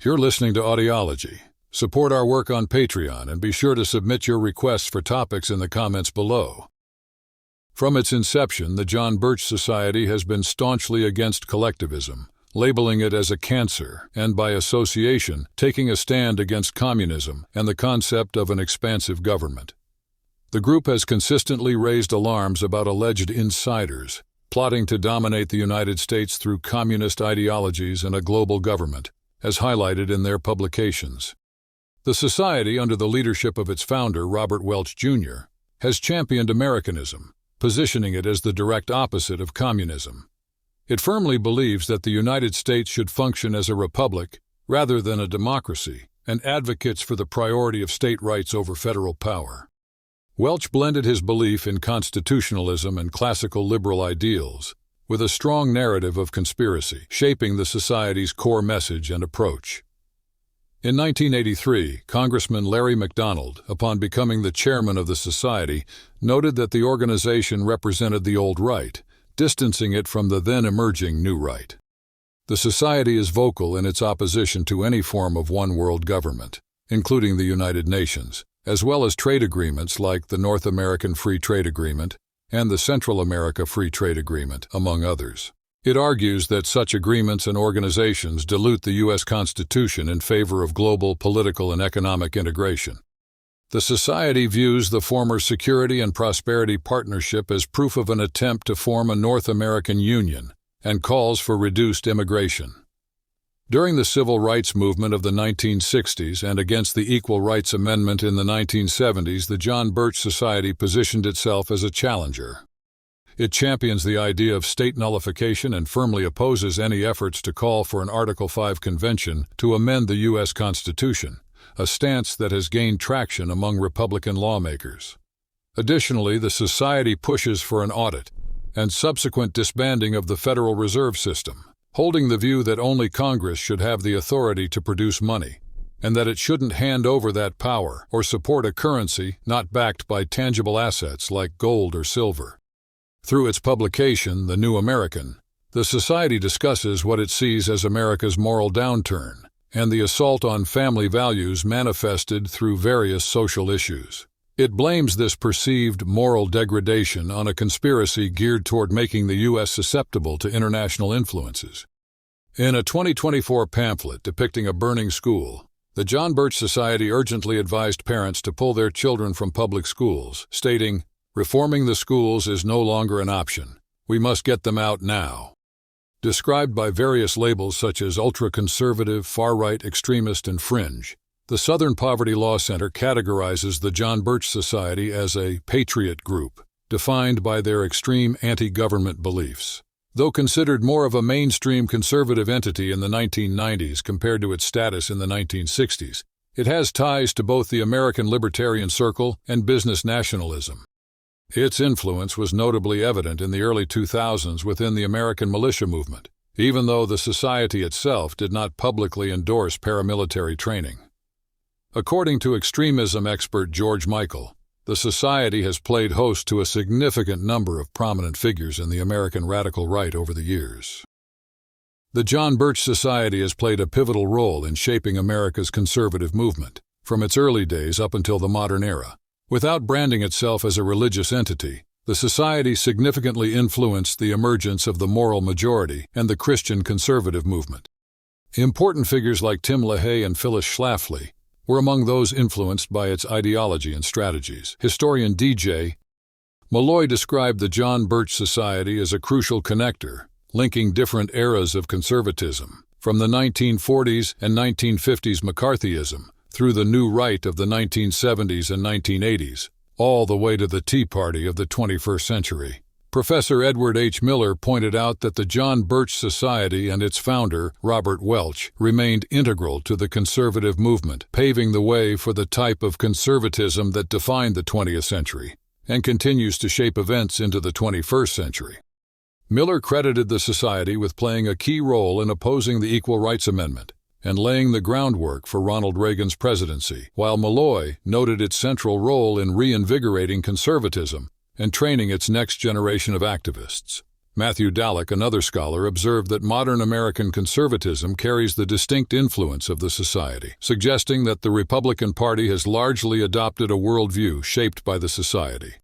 You're listening to Audiology. Support our work on Patreon and be sure to submit your requests for topics in the comments below. From its inception, the John Birch Society has been staunchly against collectivism, labeling it as a cancer and, by association, taking a stand against communism and the concept of an expansive government. The group has consistently raised alarms about alleged insiders, plotting to dominate the United States through communist ideologies and a global government, as highlighted in their publications. The Society, under the leadership of its founder, Robert Welch, Jr., has championed Americanism, positioning it as the direct opposite of communism. It firmly believes that the United States should function as a republic rather than a democracy, and advocates for the priority of state rights over federal power. Welch blended his belief in constitutionalism and classical liberal ideals, with a strong narrative of conspiracy, shaping the Society's core message and approach. In 1983, Congressman Larry McDonald, upon becoming the chairman of the Society, noted that the organization represented the old right, distancing it from the then-emerging new right. The Society is vocal in its opposition to any form of one-world government, including the United Nations, as well as trade agreements like the North American Free Trade Agreement and the Central America Free Trade Agreement, among others. It argues that such agreements and organizations dilute the U.S. Constitution in favor of global political and economic integration. The Society views the former Security and Prosperity Partnership as proof of an attempt to form a North American Union and calls for reduced immigration. During the Civil Rights Movement of the 1960s and against the Equal Rights Amendment in the 1970s, the John Birch Society positioned itself as a challenger. It champions the idea of state nullification and firmly opposes any efforts to call for an Article 5 convention to amend the U.S. Constitution, a stance that has gained traction among Republican lawmakers. Additionally, the Society pushes for an audit and subsequent disbanding of the Federal Reserve System, holding the view that only Congress should have the authority to produce money, and that it shouldn't hand over that power or support a currency not backed by tangible assets like gold or silver. Through its publication, The New American, the Society discusses what it sees as America's moral downturn and the assault on family values manifested through various social issues. It blames this perceived moral degradation on a conspiracy geared toward making the U.S. susceptible to international influences. In a 2024 pamphlet depicting a burning school, the John Birch Society urgently advised parents to pull their children from public schools, stating, "Reforming the schools is no longer an option. We must get them out now." Described by various labels such as ultra-conservative, far-right, extremist, and fringe, the Southern Poverty Law Center categorizes the John Birch Society as a patriot group, defined by their extreme anti-government beliefs. Though considered more of a mainstream conservative entity in the 1990s compared to its status in the 1960s, it has ties to both the American Libertarian Circle and business nationalism. Its influence was notably evident in the early 2000s within the American militia movement, even though the Society itself did not publicly endorse paramilitary training. According to extremism expert George Michael, the Society has played host to a significant number of prominent figures in the American radical right over the years. The John Birch Society has played a pivotal role in shaping America's conservative movement, from its early days up until the modern era. Without branding itself as a religious entity, the Society significantly influenced the emergence of the moral majority and the Christian conservative movement. Important figures like Tim LaHaye and Phyllis Schlafly were among those influenced by its ideology and strategies. Historian D.J. Malloy described the John Birch Society as a crucial connector, linking different eras of conservatism, from the 1940s and 1950s McCarthyism through the New Right of the 1970s and 1980s, all the way to the Tea Party of the 21st century. Professor Edward H. Miller pointed out that the John Birch Society and its founder, Robert Welch, remained integral to the conservative movement, paving the way for the type of conservatism that defined the 20th century and continues to shape events into the 21st century. Miller credited the Society with playing a key role in opposing the Equal Rights Amendment and laying the groundwork for Ronald Reagan's presidency, while Malloy noted its central role in reinvigorating conservatism and training its next generation of activists. Matthew Dallek, another scholar, observed that modern American conservatism carries the distinct influence of the society, suggesting that the Republican Party has largely adopted a worldview shaped by the society.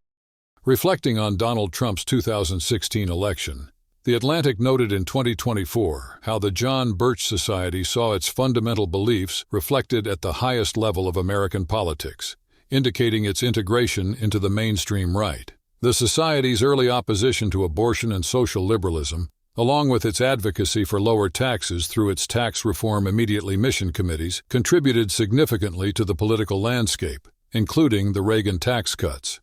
Reflecting on Donald Trump's 2016 election, The Atlantic noted in 2024 how the John Birch Society saw its fundamental beliefs reflected at the highest level of American politics, indicating its integration into the mainstream right. The Society's early opposition to abortion and social liberalism, along with its advocacy for lower taxes through its tax reform immediately mission committees, contributed significantly to the political landscape, including the Reagan tax cuts.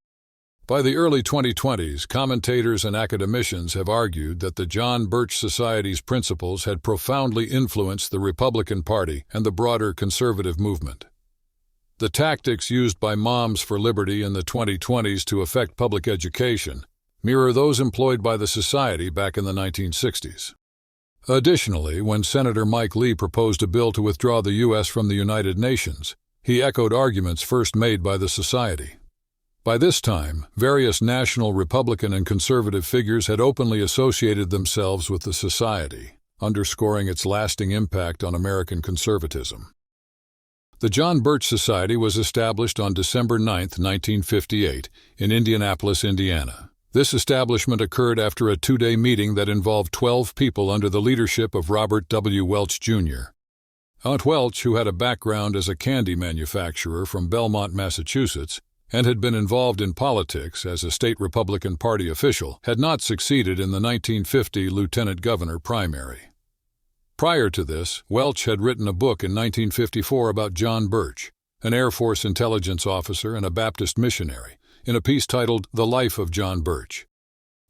By the early 2020s, commentators and academicians have argued that the John Birch Society's principles had profoundly influenced the Republican Party and the broader conservative movement. The tactics used by Moms for Liberty in the 2020s to affect public education mirror those employed by the Society back in the 1960s. Additionally, when Senator Mike Lee proposed a bill to withdraw the U.S. from the United Nations, he echoed arguments first made by the Society. By this time, various national Republican and conservative figures had openly associated themselves with the Society, underscoring its lasting impact on American conservatism. The John Birch Society was established on December 9, 1958, in Indianapolis, Indiana. This establishment occurred after a two-day meeting that involved 12 people under the leadership of Robert W. Welch, Jr. Aunt Welch, who had a background as a candy manufacturer from Belmont, Massachusetts, and had been involved in politics as a state Republican Party official, had not succeeded in the 1950 lieutenant governor primary. Prior to this, Welch had written a book in 1954 about John Birch, an Air Force intelligence officer and a Baptist missionary, in a piece titled The Life of John Birch.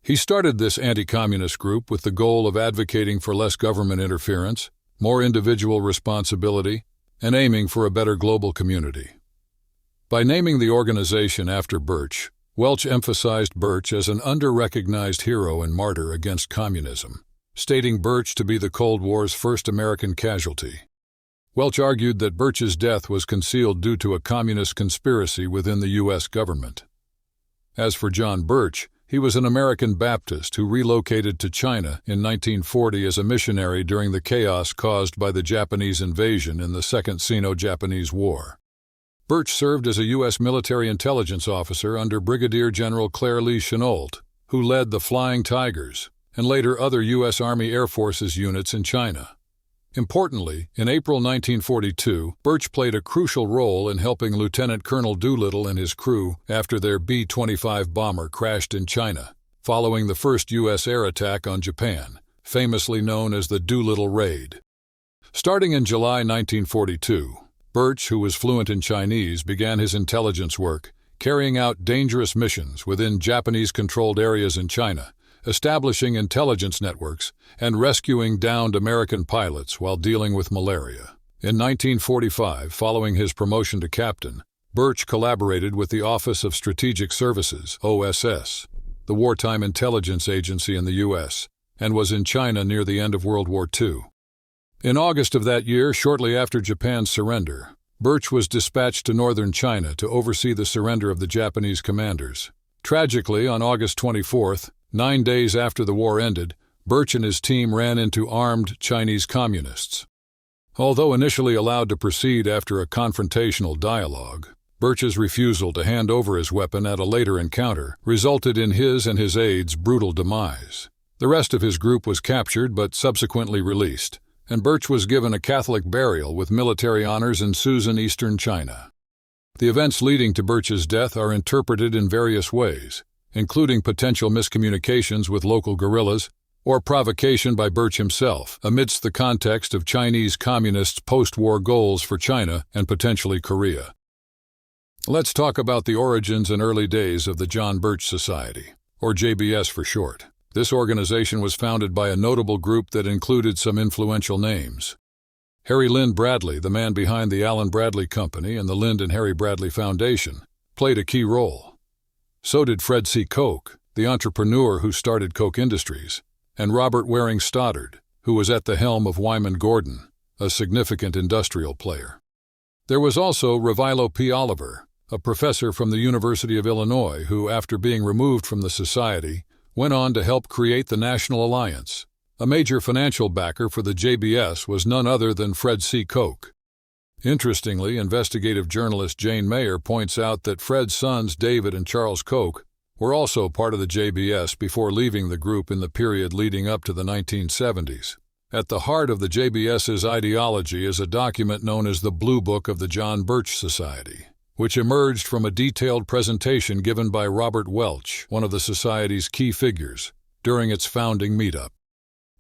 He started this anti-communist group with the goal of advocating for less government interference, more individual responsibility, and aiming for a better global community. By naming the organization after Birch, Welch emphasized Birch as an under-recognized hero and martyr against communism, stating Birch to be the Cold War's first American casualty. Welch argued that Birch's death was concealed due to a communist conspiracy within the U.S. government. As for John Birch, he was an American Baptist who relocated to China in 1940 as a missionary during the chaos caused by the Japanese invasion in the Second Sino-Japanese War. Birch served as a U.S. military intelligence officer under Brigadier General Claire Lee Chennault, who led the Flying Tigers, and later other U.S. Army Air Forces units in China. Importantly, in April 1942, Birch played a crucial role in helping Lieutenant Colonel Doolittle and his crew after their B-25 bomber crashed in China, following the first U.S. air attack on Japan, famously known as the Doolittle Raid. Starting in July 1942, Birch, who was fluent in Chinese, began his intelligence work, carrying out dangerous missions within Japanese-controlled areas in China, establishing intelligence networks, and rescuing downed American pilots while dealing with malaria. In 1945, following his promotion to captain, Birch collaborated with the Office of Strategic Services, OSS, the wartime intelligence agency in the U.S., and was in China near the end of World War II. In August of that year, shortly after Japan's surrender, Birch was dispatched to northern China to oversee the surrender of the Japanese commanders. Tragically, on August 24th, 9 days after the war ended, Birch and his team ran into armed Chinese communists. Although initially allowed to proceed after a confrontational dialogue, Birch's refusal to hand over his weapon at a later encounter resulted in his and his aides' brutal demise. The rest of his group was captured but subsequently released, and Birch was given a Catholic burial with military honors in Suzhou, eastern China. The events leading to Birch's death are interpreted in various ways, including potential miscommunications with local guerrillas or provocation by Birch himself amidst the context of Chinese communists' post-war goals for China and potentially Korea. Let's talk about the origins and early days of the John Birch Society, or JBS for short. This organization was founded by a notable group that included some influential names. Harry Lynn Bradley, the man behind the Allen Bradley Company and the Lynd and Harry Bradley Foundation, played a key role. So did Fred C. Koch, the entrepreneur who started Koch Industries, and Robert Waring Stoddard, who was at the helm of Wyman Gordon, a significant industrial player. There was also Revilo P. Oliver, a professor from the University of Illinois who, after being removed from the society, went on to help create the National Alliance. A major financial backer for the JBS was none other than Fred C. Koch. Interestingly, investigative journalist Jane Mayer points out that Fred's sons David and Charles Koch were also part of the JBS before leaving the group in the period leading up to the 1970s. At the heart of the JBS's ideology is a document known as the Blue Book of the John Birch Society, which emerged from a detailed presentation given by Robert Welch, one of the Society's key figures, during its founding meetup.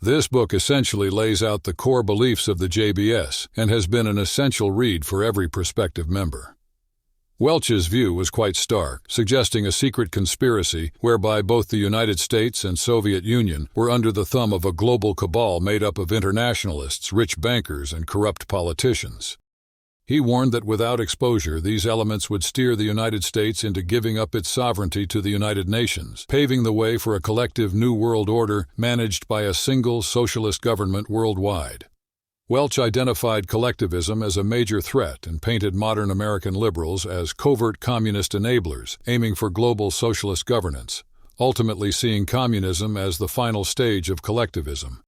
This book essentially lays out the core beliefs of the JBS and has been an essential read for every prospective member. Welch's view was quite stark, suggesting a secret conspiracy whereby both the United States and Soviet Union were under the thumb of a global cabal made up of internationalists, rich bankers, and corrupt politicians. He warned that without exposure, these elements would steer the United States into giving up its sovereignty to the United Nations, paving the way for a collective New World Order managed by a single socialist government worldwide. Welch identified collectivism as a major threat and painted modern American liberals as covert communist enablers, aiming for global socialist governance, ultimately seeing communism as the final stage of collectivism.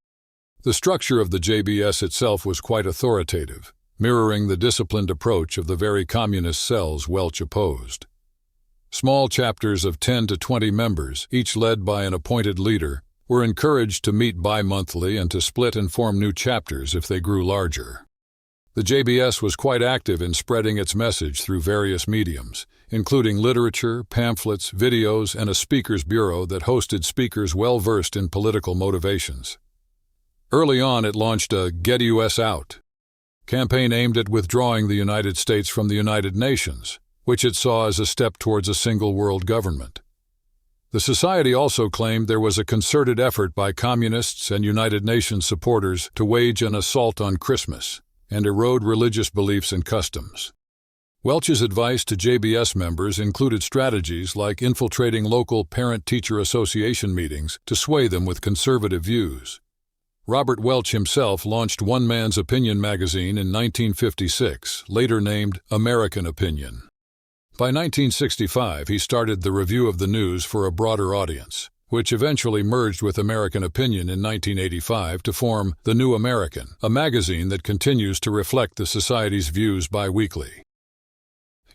The structure of the JBS itself was quite authoritative, mirroring the disciplined approach of the very communist cells Welch opposed. Small chapters of 10 to 20 members, each led by an appointed leader, were encouraged to meet bi-monthly and to split and form new chapters if they grew larger. The JBS was quite active in spreading its message through various mediums, including literature, pamphlets, videos, and a speakers bureau that hosted speakers well-versed in political motivations. Early on, it launched a "Get US Out" campaign aimed at withdrawing the United States from the United Nations, which it saw as a step towards a single world government. The Society also claimed there was a concerted effort by communists and United Nations supporters to wage an assault on Christmas and erode religious beliefs and customs. Welch's advice to JBS members included strategies like infiltrating local parent-teacher association meetings to sway them with conservative views. Robert Welch himself launched One Man's Opinion magazine in 1956, later named American Opinion. By 1965, he started the Review of the News for a broader audience, which eventually merged with American Opinion in 1985 to form The New American, a magazine that continues to reflect the Society's views bi-weekly.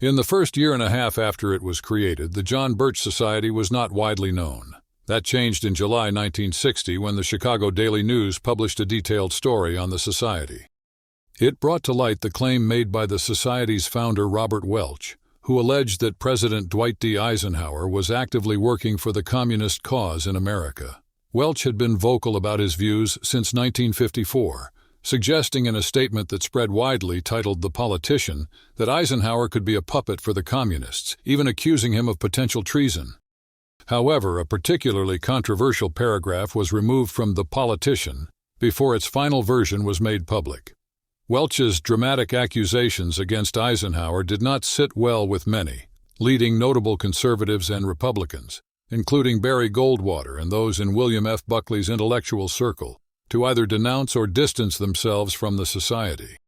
In the first year and a half after it was created, the John Birch Society was not widely known. That changed in July 1960 when the Chicago Daily News published a detailed story on the Society. It brought to light the claim made by the Society's founder Robert Welch, who alleged that President Dwight D. Eisenhower was actively working for the communist cause in America. Welch had been vocal about his views since 1954, suggesting in a statement that spread widely titled The Politician that Eisenhower could be a puppet for the communists, even accusing him of potential treason. However, a particularly controversial paragraph was removed from The Politician before its final version was made public. Welch's dramatic accusations against Eisenhower did not sit well with many, leading notable conservatives and Republicans, including Barry Goldwater and those in William F. Buckley's intellectual circle, to either denounce or distance themselves from the Society.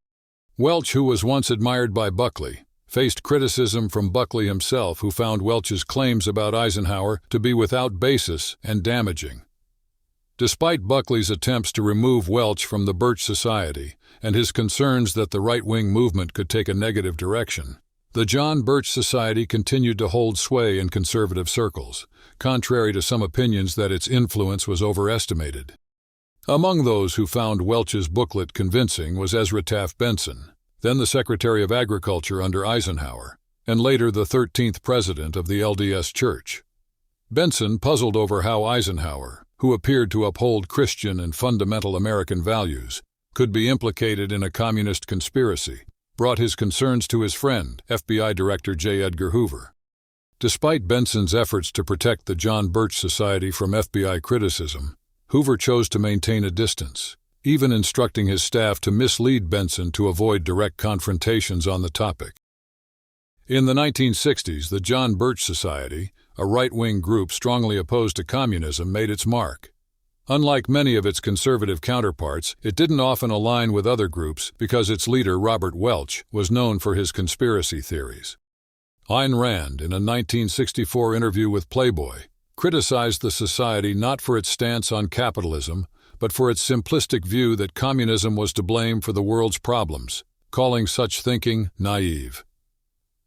Welch, who was once admired by Buckley, faced criticism from Buckley himself, who found Welch's claims about Eisenhower to be without basis and damaging. Despite Buckley's attempts to remove Welch from the Birch Society and his concerns that the right-wing movement could take a negative direction, the John Birch Society continued to hold sway in conservative circles, contrary to some opinions that its influence was overestimated. Among those who found Welch's booklet convincing was Ezra Taft Benson, then the Secretary of Agriculture under Eisenhower, and later the 13th president of the LDS Church. Benson puzzled over how Eisenhower, who appeared to uphold Christian and fundamental American values, could be implicated in a communist conspiracy, brought his concerns to his friend, FBI Director J. Edgar Hoover. Despite Benson's efforts to protect the John Birch Society from FBI criticism, Hoover chose to maintain a distance, even instructing his staff to mislead Benson to avoid direct confrontations on the topic. In the 1960s, the John Birch Society, a right-wing group strongly opposed to communism, made its mark. Unlike many of its conservative counterparts, it didn't often align with other groups because its leader, Robert Welch, was known for his conspiracy theories. Ayn Rand, in a 1964 interview with Playboy, criticized the society not for its stance on capitalism, but for its simplistic view that communism was to blame for the world's problems, calling such thinking naive.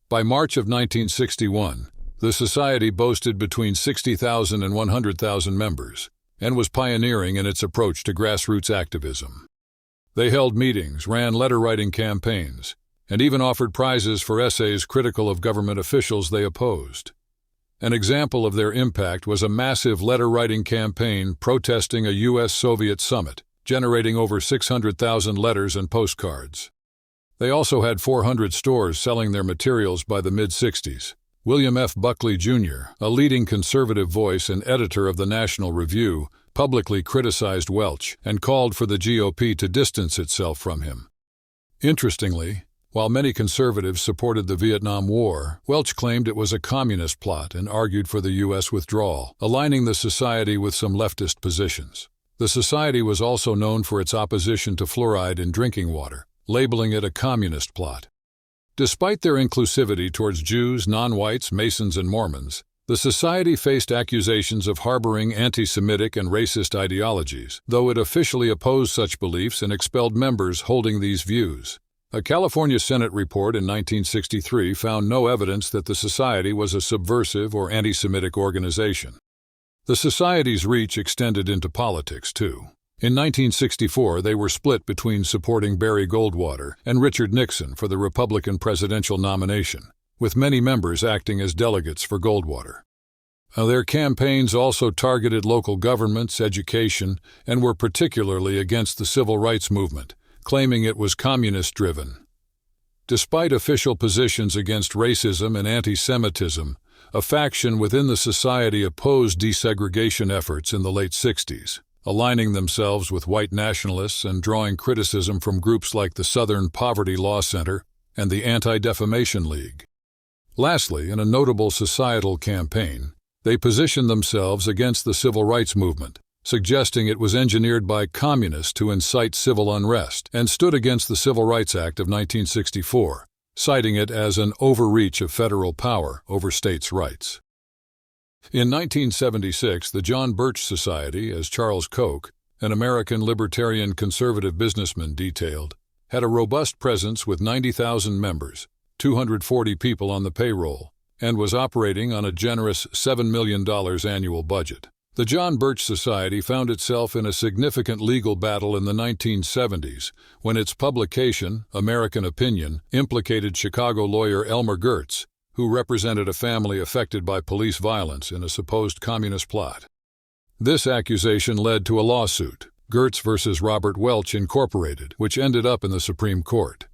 By March of 1961, the society boasted between 60,000 and 100,000 members, and was pioneering in its approach to grassroots activism. They held meetings, ran letter-writing campaigns, and even offered prizes for essays critical of government officials they opposed. An example of their impact was a massive letter-writing campaign protesting a U.S.-Soviet summit, generating over 600,000 letters and postcards. They also had 400 stores selling their materials by the mid-60s. William F. Buckley, Jr., a leading conservative voice and editor of the National Review, publicly criticized Welch and called for the GOP to distance itself from him. Interestingly, while many conservatives supported the Vietnam War, Welch claimed it was a communist plot and argued for the U.S. withdrawal, aligning the society with some leftist positions. The society was also known for its opposition to fluoride in drinking water, labeling it a communist plot. Despite their inclusivity towards Jews, non-whites, Masons, and Mormons, the society faced accusations of harboring anti-Semitic and racist ideologies, though it officially opposed such beliefs and expelled members holding these views. A California Senate report in 1963 found no evidence that the society was a subversive or anti-Semitic organization. The society's reach extended into politics, too. In 1964, they were split between supporting Barry Goldwater and Richard Nixon for the Republican presidential nomination, with many members acting as delegates for Goldwater. Their campaigns also targeted local governments, education, and were particularly against the civil rights movement, claiming it was communist-driven. Despite official positions against racism and anti-Semitism, a faction within the society opposed desegregation efforts in the late 60s, aligning themselves with white nationalists and drawing criticism from groups like the Southern Poverty Law Center and the Anti-Defamation League. Lastly, in a notable societal campaign, they positioned themselves against the civil rights movement, suggesting it was engineered by communists to incite civil unrest, and stood against the Civil Rights Act of 1964, citing it as an overreach of federal power over states' rights. In 1976, the John Birch Society, as Charles Koch, an American libertarian conservative businessman, detailed, had a robust presence with 90,000 members, 240 people on the payroll, and was operating on a generous $7 million annual budget. The John Birch Society found itself in a significant legal battle in the 1970s when its publication, American Opinion, implicated Chicago lawyer Elmer Gertz, who represented a family affected by police violence in a supposed communist plot. This accusation led to a lawsuit, Gertz v. Robert Welch Incorporated, which ended up in the Supreme Court.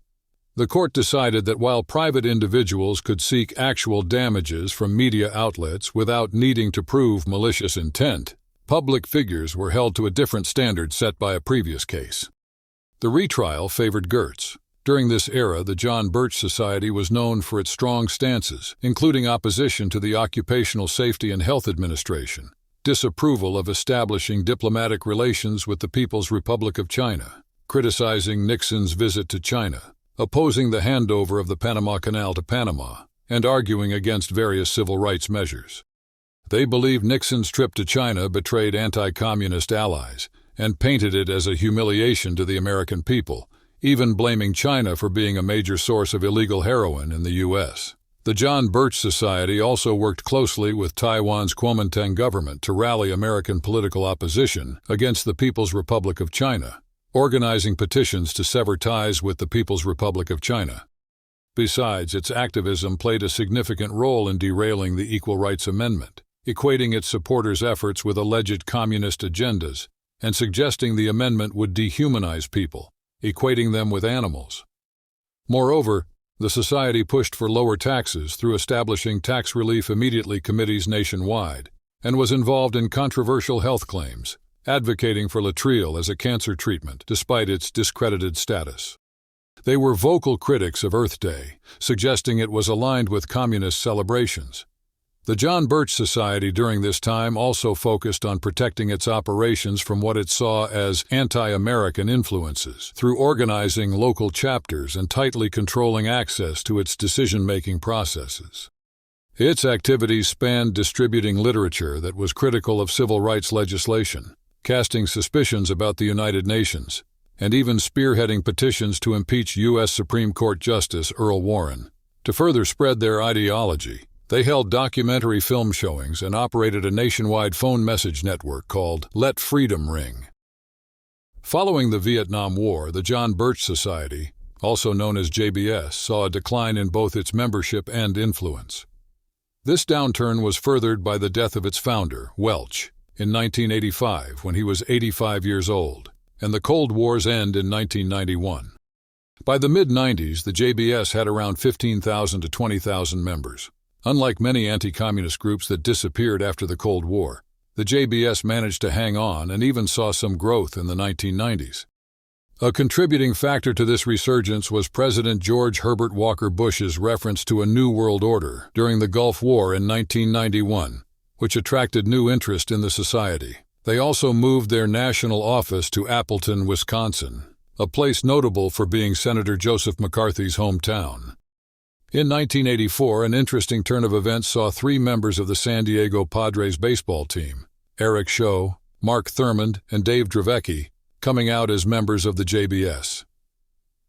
The court decided that while private individuals could seek actual damages from media outlets without needing to prove malicious intent, public figures were held to a different standard set by a previous case. The retrial favored Gertz. During this era, the John Birch Society was known for its strong stances, including opposition to the Occupational Safety and Health Administration, disapproval of establishing diplomatic relations with the People's Republic of China, criticizing Nixon's visit to China, opposing the handover of the Panama Canal to Panama, and arguing against various civil rights measures. They believed Nixon's trip to China betrayed anti-communist allies and painted it as a humiliation to the American people, even blaming China for being a major source of illegal heroin in the U.S. The John Birch Society also worked closely with Taiwan's Kuomintang government to rally American political opposition against the People's Republic of China, organizing petitions to sever ties with the People's Republic of China. Besides, its activism played a significant role in derailing the Equal Rights Amendment, equating its supporters' efforts with alleged communist agendas and suggesting the amendment would dehumanize people, equating them with animals. Moreover, the society pushed for lower taxes through establishing tax relief immediately committees nationwide and was involved in controversial health claims, advocating for latreel as a cancer treatment despite its discredited status. They were vocal critics of Earth Day, suggesting it was aligned with communist celebrations. The John Birch Society during this time also focused on protecting its operations from what it saw as anti-American influences through organizing local chapters and tightly controlling access to its decision-making processes. Its activities spanned distributing literature that was critical of civil rights legislation, casting suspicions about the United Nations, and even spearheading petitions to impeach U.S. Supreme Court Justice Earl Warren. To further spread their ideology, they held documentary film showings and operated a nationwide phone message network called Let Freedom Ring. Following the Vietnam War, the John Birch Society, also known as JBS, saw a decline in both its membership and influence. This downturn was furthered by the death of its founder, Welch, in 1985 when he was 85 years old, and the Cold War's end in 1991. By the mid-90s, the JBS had around 15,000 to 20,000 members. Unlike many anti-communist groups that disappeared after the Cold War, the JBS managed to hang on and even saw some growth in the 1990s. A contributing factor to this resurgence was President George Herbert Walker Bush's reference to a New World Order during the Gulf War in 1991, which attracted new interest in the society. They also moved their national office to Appleton, Wisconsin, a place notable for being Senator Joseph McCarthy's hometown. In 1984, an interesting turn of events saw three members of the San Diego Padres baseball team, Eric Scho, Mark Thurmond, and Dave Dravecky, coming out as members of the JBS.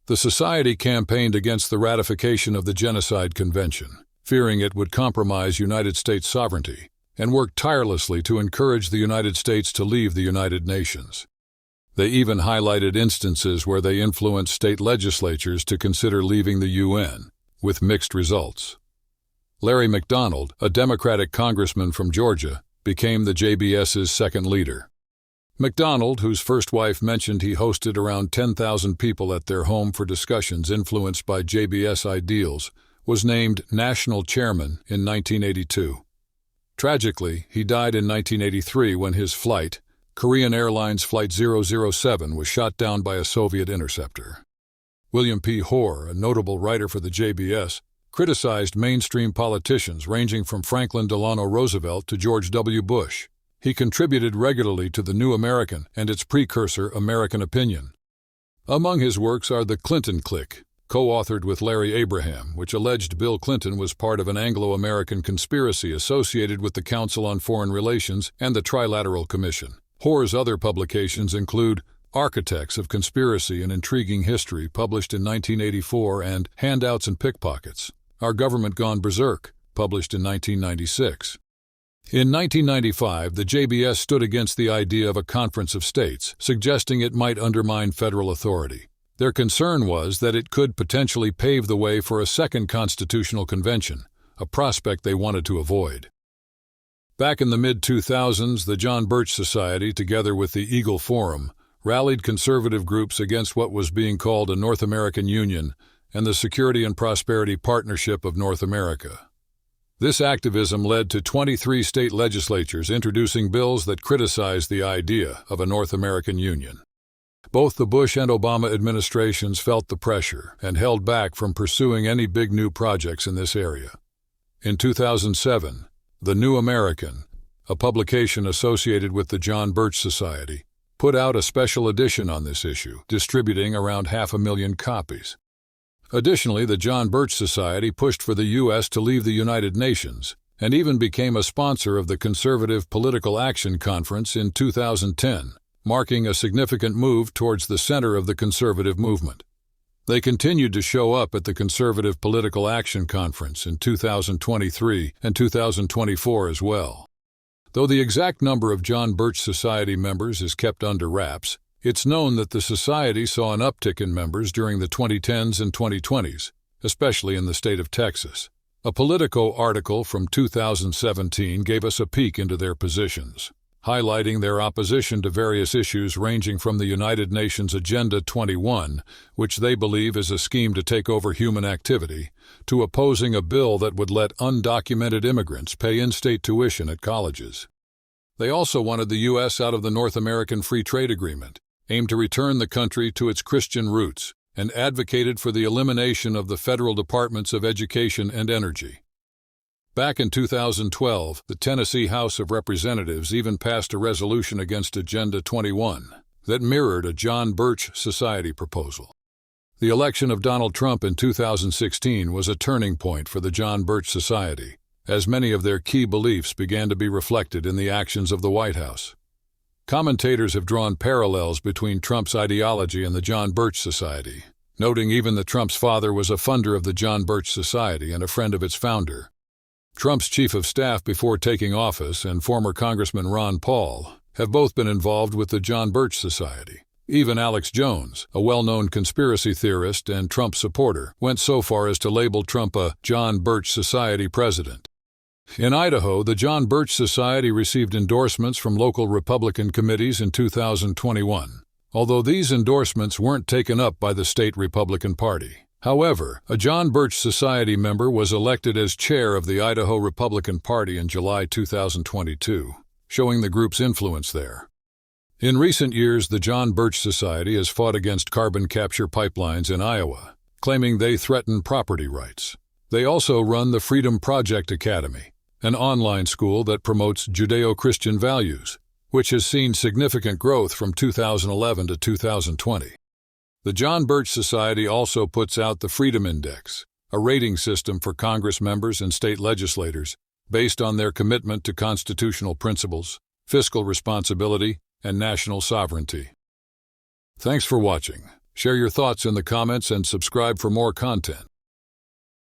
The society campaigned against the ratification of the Genocide Convention, fearing it would compromise United States sovereignty, and worked tirelessly to encourage the United States to leave the United Nations. They even highlighted instances where they influenced state legislatures to consider leaving the UN, with mixed results. Larry McDonald, a Democratic congressman from Georgia, became the JBS's second leader. McDonald, whose first wife mentioned he hosted around 10,000 people at their home for discussions influenced by JBS ideals, was named national chairman in 1982. Tragically, he died in 1983 when his flight, Korean Airlines Flight 007, was shot down by a Soviet interceptor. William P. Hoare, a notable writer for the JBS, criticized mainstream politicians ranging from Franklin Delano Roosevelt to George W. Bush. He contributed regularly to The New American and its precursor, American Opinion. Among his works are The Clinton Clique, co-authored with Larry Abraham, which alleged Bill Clinton was part of an Anglo-American conspiracy associated with the Council on Foreign Relations and the Trilateral Commission. Hoare's other publications include Architects of Conspiracy and Intriguing History, published in 1984, and Handouts and Pickpockets, Our Government Gone Berserk, published in 1996. In 1995, the JBS stood against the idea of a conference of states, suggesting it might undermine federal authority. Their concern was that it could potentially pave the way for a second constitutional convention, a prospect they wanted to avoid. Back in the mid-2000s, the John Birch Society, together with the Eagle Forum, rallied conservative groups against what was being called a North American Union and the Security and Prosperity Partnership of North America. This activism led to 23 state legislatures introducing bills that criticized the idea of a North American Union. Both the Bush and Obama administrations felt the pressure and held back from pursuing any big new projects in this area. In 2007, The New American, a publication associated with the John Birch Society, put out a special edition on this issue, distributing around 500,000 copies. Additionally, the John Birch Society pushed for the U.S. to leave the United Nations and even became a sponsor of the Conservative Political Action Conference in 2010, marking a significant move towards the center of the conservative movement. They continued to show up at the Conservative Political Action Conference in 2023 and 2024 as well. Though the exact number of John Birch Society members is kept under wraps, it's known that the Society saw an uptick in members during the 2010s and 2020s, especially in the state of Texas. A Politico article from 2017 gave us a peek into their positions, highlighting their opposition to various issues ranging from the United Nations Agenda 21, which they believe is a scheme to take over human activity, to opposing a bill that would let undocumented immigrants pay in-state tuition at colleges. They also wanted the U.S. out of the North American Free Trade Agreement, aimed to return the country to its Christian roots, and advocated for the elimination of the federal departments of education and energy. Back in 2012, the Tennessee House of Representatives even passed a resolution against Agenda 21 that mirrored a John Birch Society proposal. The election of Donald Trump in 2016 was a turning point for the John Birch Society, as many of their key beliefs began to be reflected in the actions of the White House. Commentators have drawn parallels between Trump's ideology and the John Birch Society, noting even that Trump's father was a funder of the John Birch Society and a friend of its founder. Trump's chief of staff before taking office and former Congressman Ron Paul have both been involved with the John Birch Society. Even Alex Jones, a well-known conspiracy theorist and Trump supporter, went so far as to label Trump a John Birch Society president. In Idaho, the John Birch Society received endorsements from local Republican committees in 2021, although these endorsements weren't taken up by the state Republican Party. However, a John Birch Society member was elected as chair of the Idaho Republican Party in July 2022, showing the group's influence there. In recent years, the John Birch Society has fought against carbon capture pipelines in Iowa, claiming they threaten property rights. They also run the Freedom Project Academy, an online school that promotes Judeo-Christian values, which has seen significant growth from 2011 to 2020. The John Birch Society also puts out the Freedom Index, a rating system for Congress members and state legislators based on their commitment to constitutional principles, fiscal responsibility, and national sovereignty. Thanks for watching. Share your thoughts in the comments and subscribe for more content.